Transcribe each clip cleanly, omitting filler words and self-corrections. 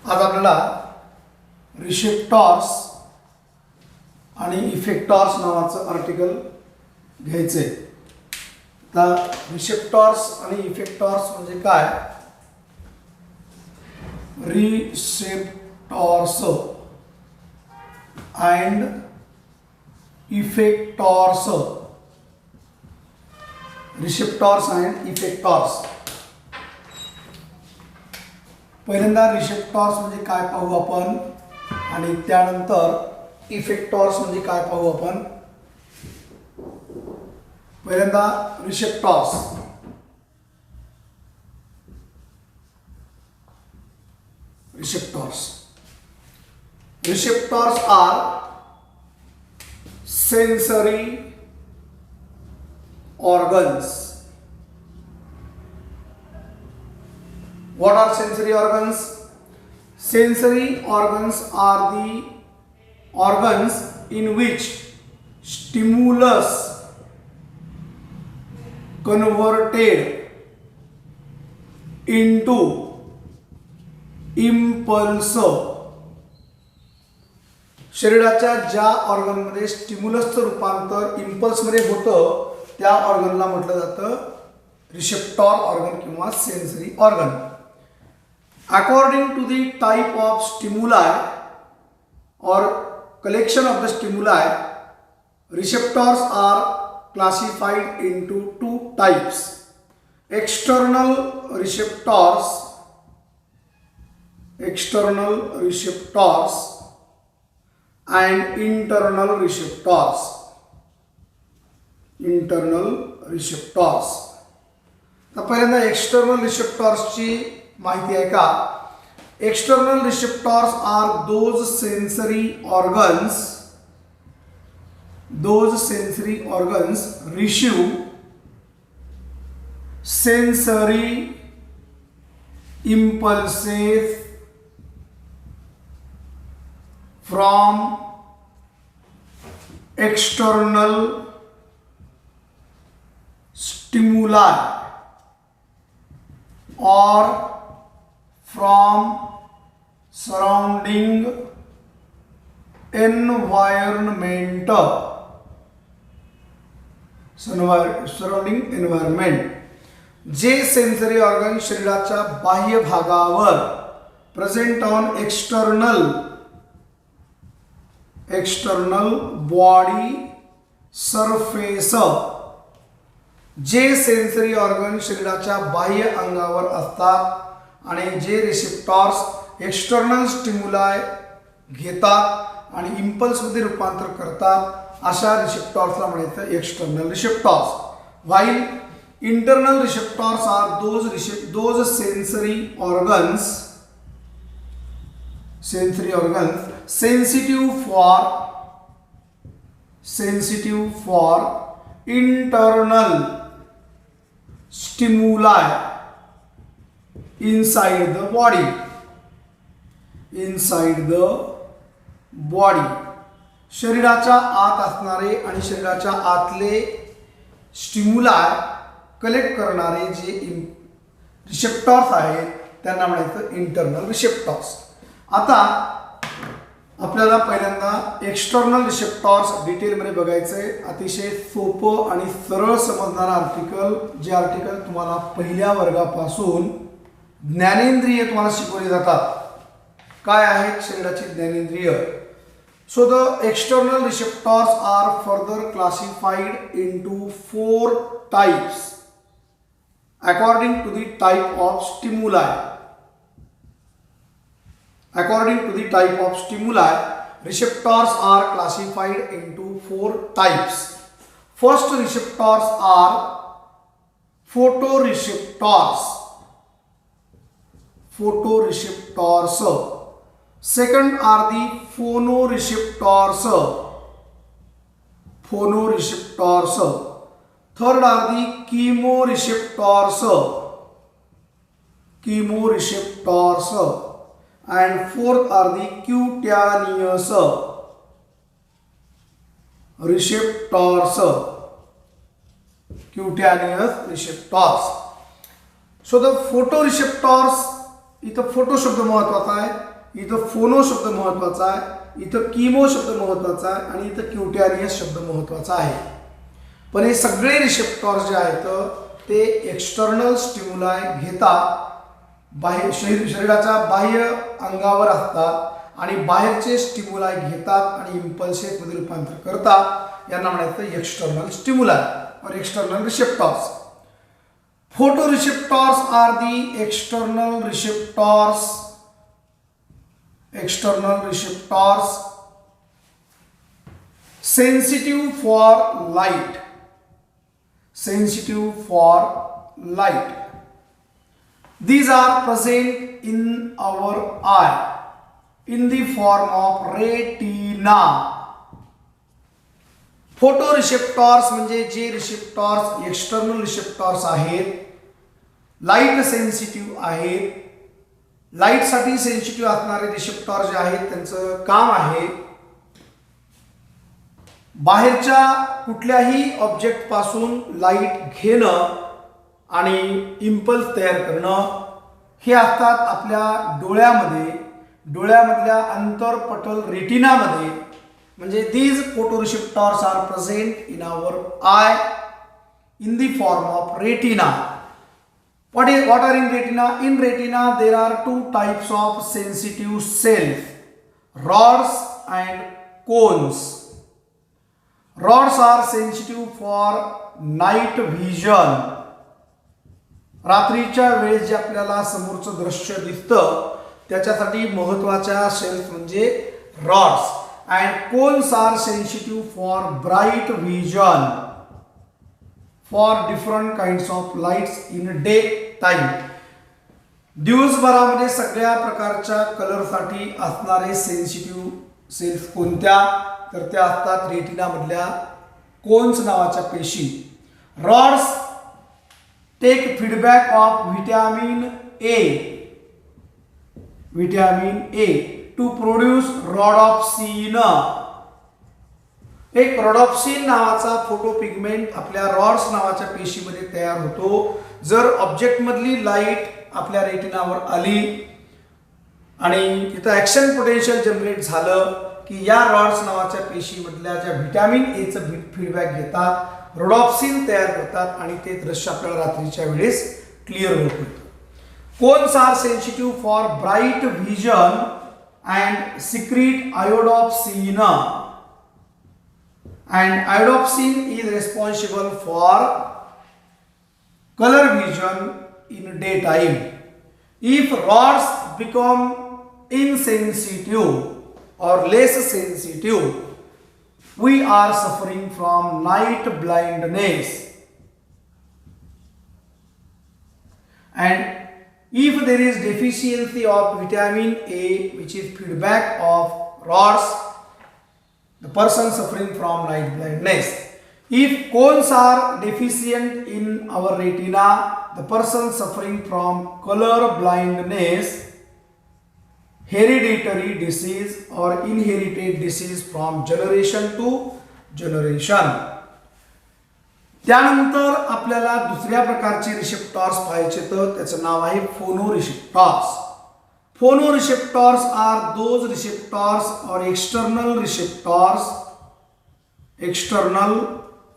आज आपल्याला रिसेप्टॉर्स आणि इफेक्टॉर्स नावाचं आर्टिकल घ्यायचे. तर रिसेप्टॉर्स आणि इफेक्टॉर्स म्हणजे काय? रिसेप्टॉर्स अँड इफेक्टॉर्स. रिसेप्टॉर्स अँड इफेक्टॉर्स. पहिल्यांदा रिसेप्टॉर्स म्हणजे काय पाहू आपण आणि त्यानंतर इफेक्टॉर्स म्हणजे काय पाहू आपण. पहिल्यांदा रिसेप्टॉर्स. Receptors are sensory organs. What are sensory organs? Sensory organs are the organs in which stimulus converted into impulse. शरीराच्या ज्या ऑर्गनमध्ये स्टिम्युलसचं रूपांतर इम्पल्समध्ये होतं त्या ऑर्गनला म्हटलं जातं रिसेप्टॉर ऑर्गन किंवा sensory organ. According to the type of stimuli or collection of the stimuli, receptors are classified into two types: external receptors and internal receptors. तर पहिल्यांदा एक्सटर्नल रिसेप्टॉर्सची माहिती आहे का? External receptors are those sensory organs receive sensory impulses from external stimuli or from surrounding environment. जे sensory organ शरीराच्या बाह्य भागावर present on external body surface. जे सेन्सरी ऑर्गन शरीराच्या बाह्य अंगावर असतात आणि जे रिसेप्टॉर्स एक्सटर्नल स्टिम्युलाय घेतात आणि इम्पल्समध्ये रूपांतर करतात अशा रिसेप्टॉर्सला म्हणायचं external receptors. While internal receptors are those sensory organs sensitive for internal stimuli inside the body. शरीराच्या आत असणारे आणि शरीराच्या आतले स्टिम्युलाय कलेक्ट करणारे जे रिसेप्टॉर्स आहेत त्यांना म्हणायचं इंटरनल रिसेप्टॉर्स. आता आपल्याला पहिल्यांदा एक्सटर्नल रिसेप्टॉर्स डिटेलमध्ये बघायचं आहे. अतिशय सोपं आणि सरळ समजणारं आर्टिकल, जे आर्टिकल तुम्हाला पहिल्या वर्गापासून ज्ञानेंद्रिय तुम्हाला शिकवले जातात. काय आहेत शरीराची ज्ञानेंद्रिय? So the external receptors are further classified into 4 types according to the type of stimuli. Receptors are classified into 4 types. First receptors are photoreceptors. Second are the phonoreceptors. Third are the chemoreceptors. And fourth are the cutaneous receptors. So the photoreceptors, इथं photo शब्द महत्वाचा आहे. इथं फोनो शब्द महत्त्वाचा आहे, इथं कीमो शब्द महत्त्वाचा आहे आणि इथं क्युटॅरियस शब्द महत्त्वाचा आहे. पण हे सगळे रिसेप्टॉर्स जे आहेत ते एक्सटर्नल स्टिम्युलाय घेतात, बाह्य शरीराच्या बाह्य अंगावर असतात आणि बाहेरचे स्टिम्युलाय घेतात आणि इम्पल्सेसमध्ये रूपांतर करतात. यांना म्हणायचं एक्सटर्नल स्टिम्युलाय और external रिसेप्टॉर्स. Photoreceptors are the external receptors sensitive for light. These are present in our eye in the form of retina. फोटोरिसेप्टॉर्स म्हणजे जे रिसेप्टॉर्स एक्सटर्नल रिसेप्टॉर्स आहेत, लाईट सेन्सिटिव्ह आहेत. लाईटसाठी सेन्सिटिव्ह असणारे रिसेप्टॉर्स जे आहेत त्यांचं काम आहे बाहेरच्या कुठल्याही ऑब्जेक्ट पासून लाईट घेणं आणि इम्पल्स तयार करणं. हे असतात आपल्या डोळ्यामधल्या अंतरपटल रेटिनामध्ये. म्हणजे these photoreceptors are present in our eye in the form of retina. What are in retina? In retina there are two types of sensitive cells, rods and cones. Rods are sensitive for night vision. रात्रीच्या वेळेस जे आपल्याला समोरचं दृश्य दिसतं त्याच्यासाठी महत्त्वाच्या cells म्हणजे rods. And cones are sensitive for bright vision for different kinds of lights in daytime. दिवसभरामध्ये सगळ्या प्रकारच्या कलरसाठी असणारे सेन्सिटिव्ह सेल्स कोणत्या, तर त्या असतात रेटिनामधल्या कोन्स नावाच्या पेशी. Rods take feedback of vitamin A to produce rhodopsin. एक रॉडॉप्सिन नावाचा फोटोपिगमेंट आपल्या रॉड्स नावाच्या पेशीमध्ये तयार होतो. जर ऑब्जेक्ट मधली लाईट आपल्या रेटिनावर आली आणि तिथं ऍक्शन पोटेन्शियल जनरेट झालं की या रॉड्स नावाच्या पेशीमधल्या ज्या व्हिटॅमिन एचं फीडबॅक घेतात, रॉडॉप्सिन तयार करतात आणि ते दृश्य आपल्याला रात्रीच्या वेळेस क्लिअर होतं. Cones are sensitive for bright vision and secrete iodopsin, and iodopsin is responsible for color vision in daytime. If rods become insensitive or less sensitive, we are suffering from night blindness. And if there is deficiency of vitamin A, which is feedback of rods, the person suffering from night blindness. If cones are deficient in our retina, the person suffering from color blindness, hereditary disease or inherited disease from generation to generation. त्यानंतर आपल्याला दुसऱ्या प्रकारचे रिसेप्टॉर्स पाहायचे तर त्याचं नाव आहे फोनोरिसेप्टॉर्स. फोनोरिसेप्टॉर्स R those receptors और external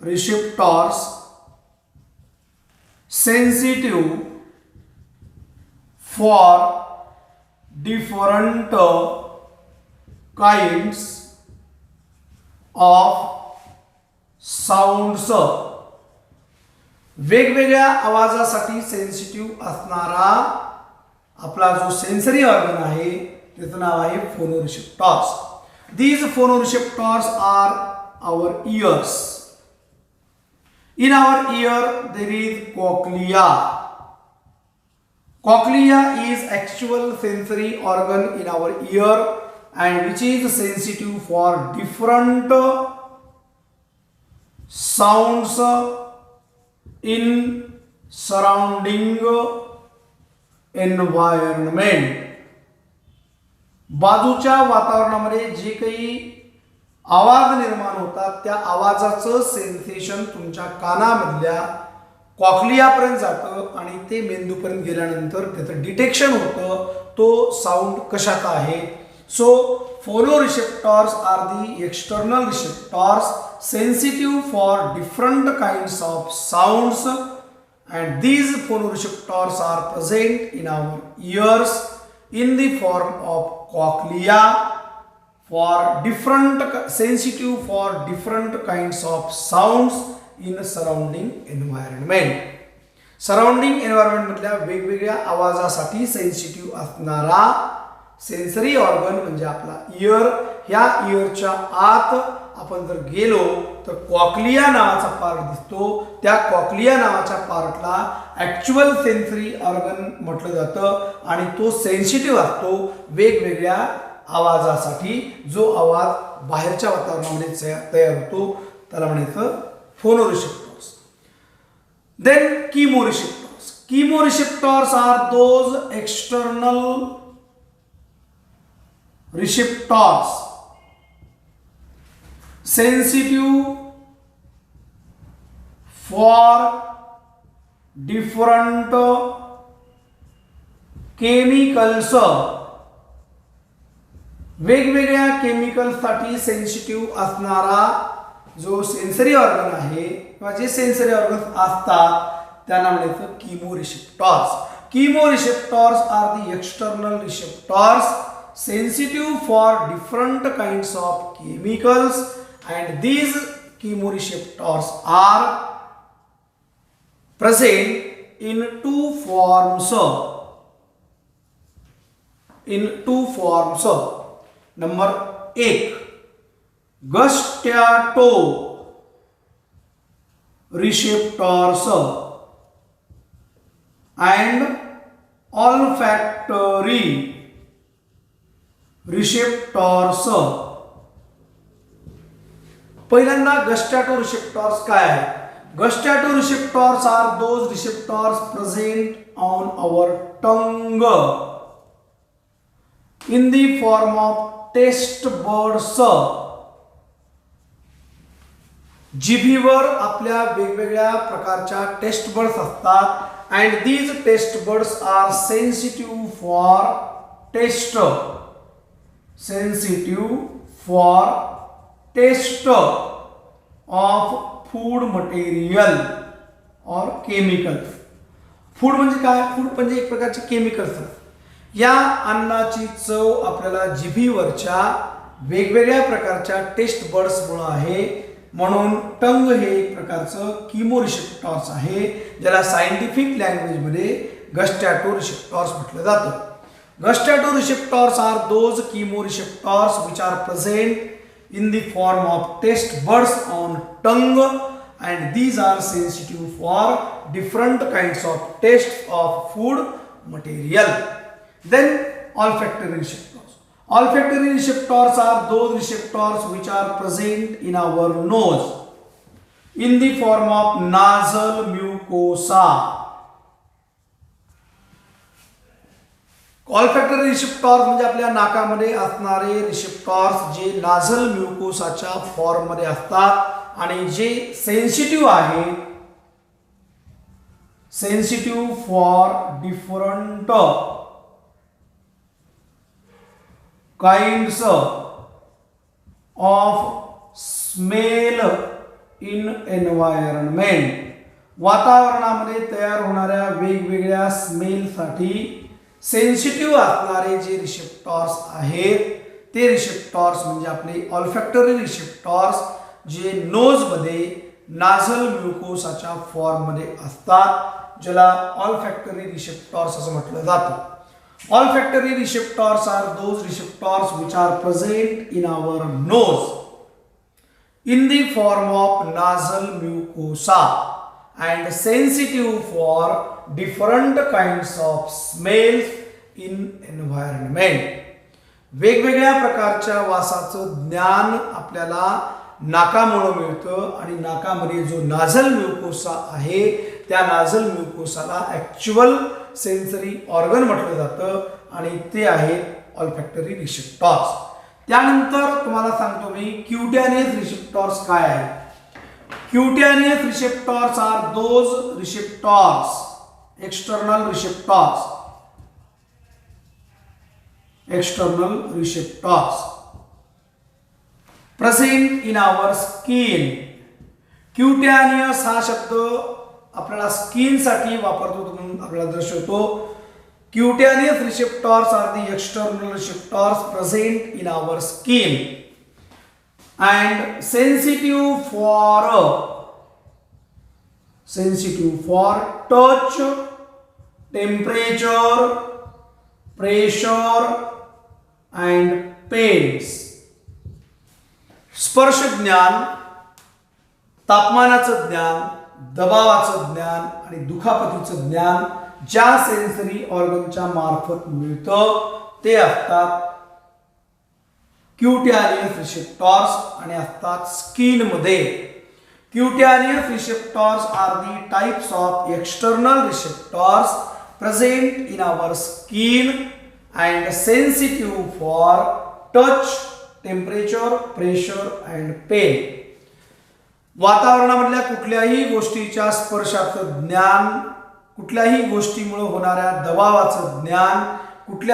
receptors sensitive for different kinds of sounds. वेगवेगळ्या आवाजासाठी सेन्सिटिव्ह असणारा आपला जो सेन्सरी ऑर्गन आहे त्याचं नाव आहे phonoreceptors. These phonoreceptors are our ears. In our ear there is cochlea. Cochlea is actual sensory organ in our ear and which is sensitive for different sounds in surrounding environment. बाजूच्या वातावरणामध्ये जे काही आवाज निर्माण होतात त्या आवाजाचं सेन्सेशन तुमच्या कानामधल्या कॉक्लियापर्यंत जातं आणि ते मेंदूपर्यंत गेल्यानंतर त्याचं डिटेक्शन होतं तो साऊंड कशाचा आहे. So phonoreceptors are the external receptors sensitive for different kinds of sounds, and these phonoreceptors are present in our ears in the form of cochlea for different sensitive for different kinds of sounds in surrounding environment. Surrounding environment मधल्या वेगवेगळ्या आवाजासाठी sensitive असणारा sensory organ म्हणजे आपला year. ह्या इयरच्या आत आपण जर गेलो तर कॉक्लिया नावाचा पार्ट दिसतो. त्या कॉक्लिया नावाच्या पार्टला ॲक्च्युअल सेन्सरी ऑर्गन म्हटलं जातं आणि तो सेन्सिटिव्ह असतो वेगवेगळ्या आवाजासाठी. जो आवाज बाहेरच्या वातावरणामध्ये तयार होतो त्याला म्हणायचं phonoreceptors. Then chemoreceptors. Chemoreceptors are those external receptors sensitive for different chemicals. वेगवेगळ्या केमिकल्ससाठी सेन्सिटिव्ह असणारा जो सेन्सरी ऑर्गन आहे किंवा जे सेन्सरी ऑर्गन असतात त्यांना म्हणायचं chemoreceptors. Chemoreceptors are the external receptors sensitive for different kinds of chemicals, and these chemoreceptors are present in two forms. Number 1, gustatoreceptors and olfactory receptors. पहिल्यांदा गस्टॅटोरिसेप्टॉर्स काय आहे. Gustatoreceptors are those receptors present on our tongue in the form of taste birds. जिभीवर आपल्या वेगवेगळ्या प्रकारच्या taste birds असतात and these test buds are sensitive for taste of food material or chemicals. Food म्हणजे काय. Food म्हणजे एक प्रकारचे केमिकल्स. या अन्नाची चव आपल्याला जिभीवरच्या वेगवेगळ्या प्रकारच्या टेस्ट बर्ड्समुळे आहे. म्हणून टंग हे एक प्रकारचं chemoreceptors आहे ज्याला सायंटिफिक लँग्वेजमध्ये गस्टॅटोरिसेप्टॉर्स म्हटलं जातं. Gustatoreceptors are those chemoreceptors which are present in the form of taste buds on tongue, and these are sensitive for different kinds of taste of food material. Then olfactory receptors. Olfactory receptors are those receptors which are present in our nose in the form of nasal mucosa. Olfactory receptors म्हणजे आपल्या नाकामध्ये असणारे रिसेप्टॉर्स जे नाझल म्युकोसाच्या form मध्ये असतात आणि जे sensitive आहेत. Sensitive for different kinds of smell in environment. वातावरणामध्ये तयार होणाऱ्या वेगवेगळ्या स्मेलसाठी सेन्सिटिव्ह असणारे जे रिसेप्टॉर्स आहेत ते रिसेप्टॉर्स म्हणजे आपले ऑल्फॅक्टरी रिसेप्टॉर्स जे नोजमध्ये नाझल म्युकोसाच्या फॉर्ममध्ये असतात ज्याला ऑल्फॅक्टरी रिसेप्टॉर्स असं म्हटलं जातं. Olfactory receptors are those receptors which are present in our nose in the form of nasal mucosa and sensitive for different kinds of smells in environment. वेगवेगळ्या प्रकारच्या वासाचं ज्ञान आपल्याला नाकामुळे मिळतं आणि नाकामध्ये जो नाझल म्युकोसा आहे त्या नाझल म्युकोसाला ॲक्च्युअल सेन्सरी ऑर्गन म्हटलं जातं आणि ते आहेत ऑल्फॅक्टरी रिसेप्टॉर्स. त्यानंतर तुम्हाला सांगतो मी क्युटॅनियस रिसेप्टॉर्स काय आहेत. Cutaneous receptors are those receptors, external receptors present in our skin. Cutaneous हा शब्द आपल्याला स्किन साठी वापरतो म्हणून आपल्याला दर्शवतो. Cutaneous receptors are the external receptors present in our skin and sensitive for touch, temperature, pressure and pains. स्पर्श ज्ञान, तापमानाचं ज्ञान, दबावाचं ज्ञान आणि दुखापतीचं ज्ञान ज्या सेन्सरी ऑर्गनच्या मार्फत मिळतं ते असतात क्युटॅनियस रिसेप्टॉर्स आणि असतात स्किन मध्ये. Cutaneous receptors are the types of external receptors present in our skin and sensitive for touch, temperature, pressure and pain. वातावरणामधल्या कुठल्याही गोष्टीच्या स्पर्शाचं ज्ञान, कुठल्याही गोष्टीमुळे होणाऱ्या दबावाचं ज्ञान, कुठल्या